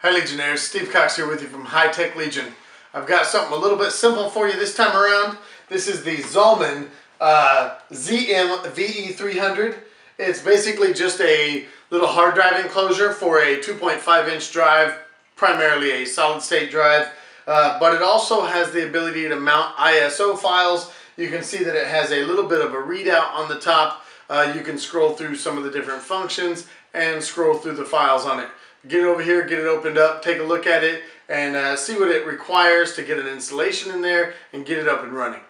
Hi Legionnaires, Steve Cox here with you from High Tech Legion. I've got something a little bit simple for you this time around. This is the Zalman ZM-VE300. It's basically just a little hard drive enclosure for a 2.5-inch drive, primarily a solid state drive, but it also has the ability to mount ISO files. You can see that it has a little bit of a readout on the top. You can scroll through some of the different functions and scroll through the files on it. Get it over here, get it opened up, take a look at it, and see what it requires to get an installation in there and get it up and running.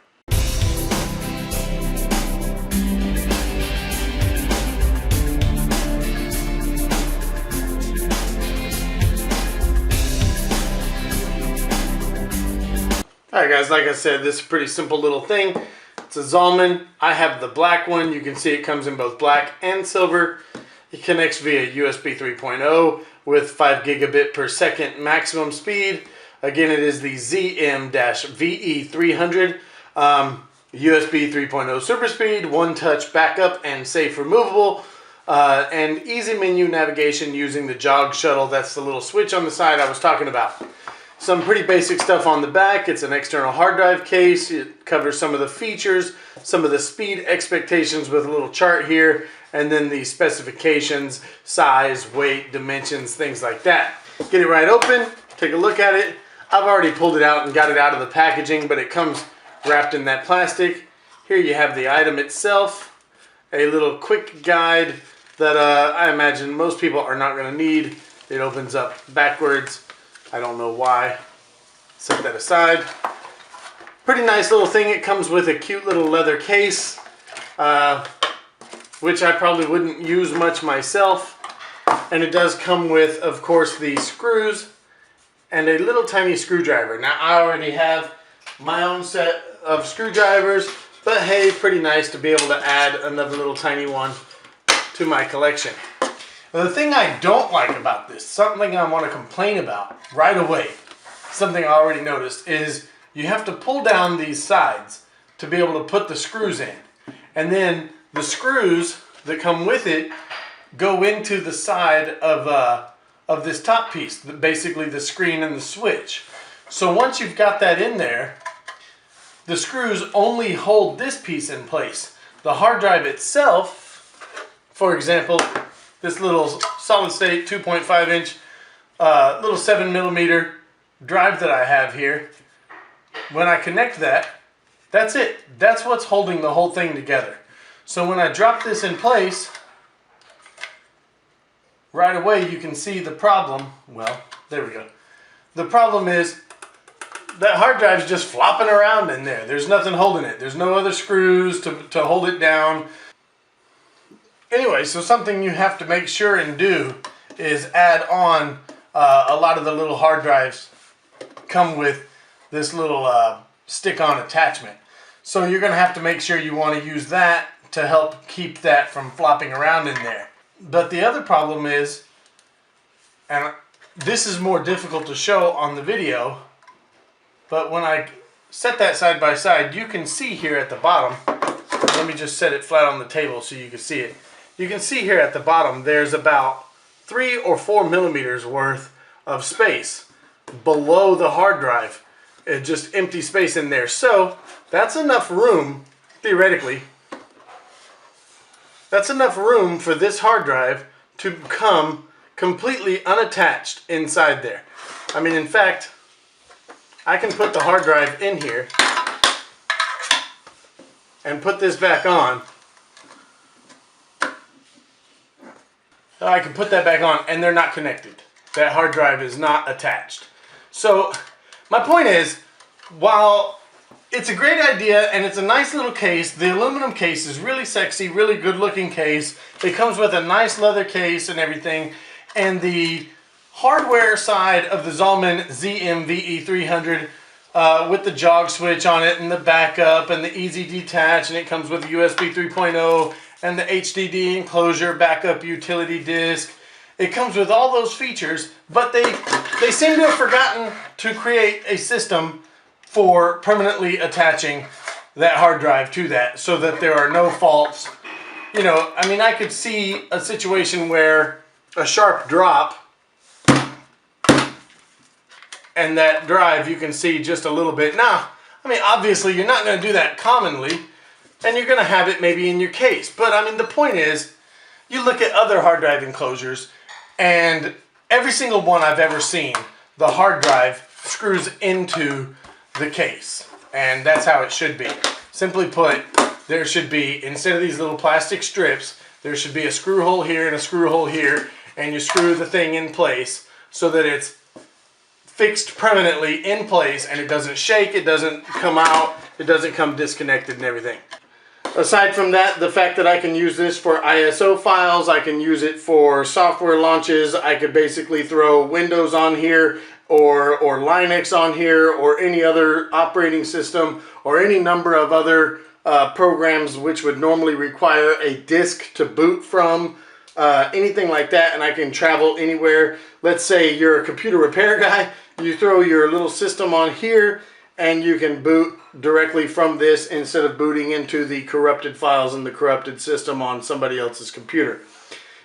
Alright guys, like I said, this is a pretty simple little thing. It's a Zalman. I have the black one. You can see it comes in both black and silver. It connects via USB 3.0 with 5 gigabit per second maximum speed. Again, it is the ZM-VE300. USB 3.0 super speed, one-touch backup and safe removable, and easy menu navigation using the jog shuttle. That's the little switch on the side I was talking about. Some pretty basic stuff on the back. It's an external hard drive case. It covers some of the features, some of the speed expectations with a little chart here, and then the specifications, size, weight, dimensions, things like that. Get it right open, take a look at it. I've already pulled it out and got it out of the packaging, but it comes wrapped in that plastic. Here you have the item itself, a little quick guide that I imagine most people are not going to need. It opens up backwards. I don't know why. Set that aside. Pretty nice little thing. It comes with a cute little leather case, which I probably wouldn't use much myself. And it does come with, of course, the screws and a little tiny screwdriver. Now, I already have my own set of screwdrivers, but hey, pretty nice to be able to add another little tiny one to my collection. Now, the thing I don't like about this, something I want to complain about right away, something I already noticed, is you have to pull down these sides to be able to put the screws in. And then the screws that come with it go into the side of this top piece, basically the screen and the switch. So once you've got that in there, the screws only hold this piece in place. The hard drive itself, for example, this little solid state 2.5-inch little 7mm drive that I have here, when I connect that, that's it. That's what's holding the whole thing together. So when I drop this in place, right away you can see the problem. Well, there we go. The problem is that hard drive's just flopping around in there. There's nothing holding it. There's no other screws to hold it down. Anyway, so something you have to make sure and do is add on a lot of the little hard drives come with this little stick-on attachment. So you're going to have to make sure you want to use that to help keep that from flopping around in there. But the other problem is, and this is more difficult to show on the video, but when I set that side by side, you can see here at the bottom, let me just set it flat on the table so you can see it. You can see here at the bottom there's about 3 or 4 millimeters worth of space below the hard drive. It's just empty space in there. So that's enough room, theoretically, that's enough room for this hard drive to come completely unattached inside there. I mean, in fact, I can put the hard drive in here and put this back on. I can put that back on and they're not connected. That hard drive is not attached. So my point is, while it's a great idea and it's a nice little case, the aluminum case is really sexy, really good looking case. It comes with a nice leather case and everything. And the hardware side of the Zalman ZM-VE300 with the jog switch on it and the backup and the easy detach, and it comes with USB 3.0 and the HDD enclosure backup utility disk. It comes with all those features, but they seem to have forgotten to create a system for permanently attaching that hard drive to that so that there are no faults. You know, I mean, I could see a situation where a sharp drop and that drive you can see just a little bit. Now, I mean, obviously you're not going to do that commonly, and you're going to have it maybe in your case. But I mean, the point is, you look at other hard drive enclosures, and every single one I've ever seen, the hard drive screws into the case. And that's how it should be. Simply put, there should be, instead of these little plastic strips, there should be a screw hole here and a screw hole here, and you screw the thing in place so that it's fixed permanently in place and it doesn't shake, it doesn't come out, it doesn't come disconnected and everything. Aside from that, the fact that I can use this for ISO files, I can use it for software launches, I could basically throw Windows on here or Linux on here or any other operating system or any number of other programs which would normally require a disk to boot from, anything like that, and I can travel anywhere. Let's say you're a computer repair guy, you throw your little system on here and you can boot directly from this instead of booting into the corrupted files in the corrupted system on somebody else's computer.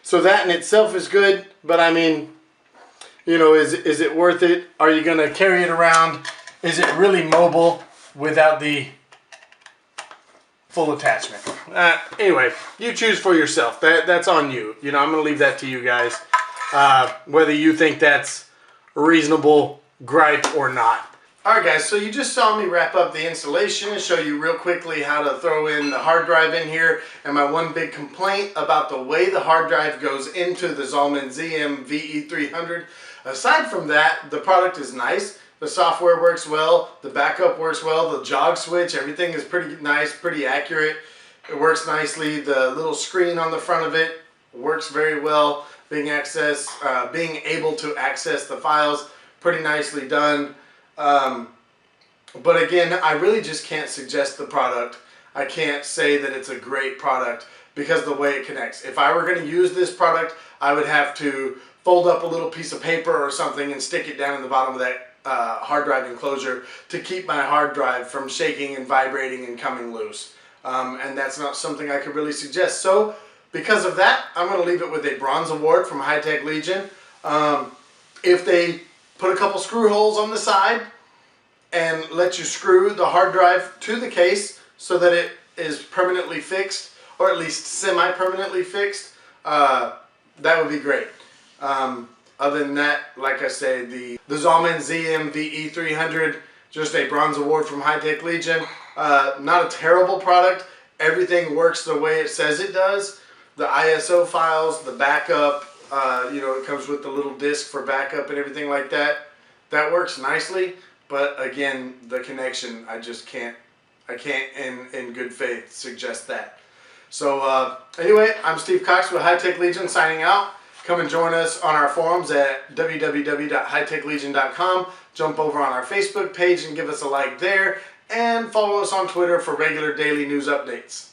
So that in itself is good, but I mean, you know, is it worth it? Are you going to carry it around? Is it really mobile without the full attachment? Anyway, you choose for yourself. That's on you. You know, I'm going to leave that to you guys, whether you think that's a reasonable gripe or not. Alright guys, so you just saw me wrap up the installation and show you real quickly how to throw in the hard drive in here, and my one big complaint about the way the hard drive goes into the Zalman ZM-VE300. Aside from that, the product is nice, the software works well, the backup works well, the jog switch, everything is pretty nice, pretty accurate. It works nicely. The little screen on the front of it works very well, being able to access the files, pretty nicely done. But again, I really just can't suggest the product. I can't say that it's a great product because of the way it connects. If I were going to use this product, I would have to fold up a little piece of paper or something and stick it down in the bottom of that hard drive enclosure to keep my hard drive from shaking and vibrating and coming loose. And that's not something I could really suggest. So because of that, I'm going to leave it with a bronze award from High Tech Legion. If they put a couple screw holes on the side and let you screw the hard drive to the case so that it is permanently fixed, or at least semi-permanently fixed, that would be great. Other than that, like I say, the Zalman ZM-VE300, just a bronze award from High Tech Legion. Not a terrible product. Everything works the way it says it does. The ISO files, the backup, you know, it comes with the little disc for backup and everything like that. That works nicely, but again, the connection, I can't in good faith suggest that. So anyway, I'm Steve Cox with High Tech Legion signing out. Come and join us on our forums at www.hightechlegion.com. Jump over on our Facebook page and give us a like there, and follow us on Twitter for regular daily news updates.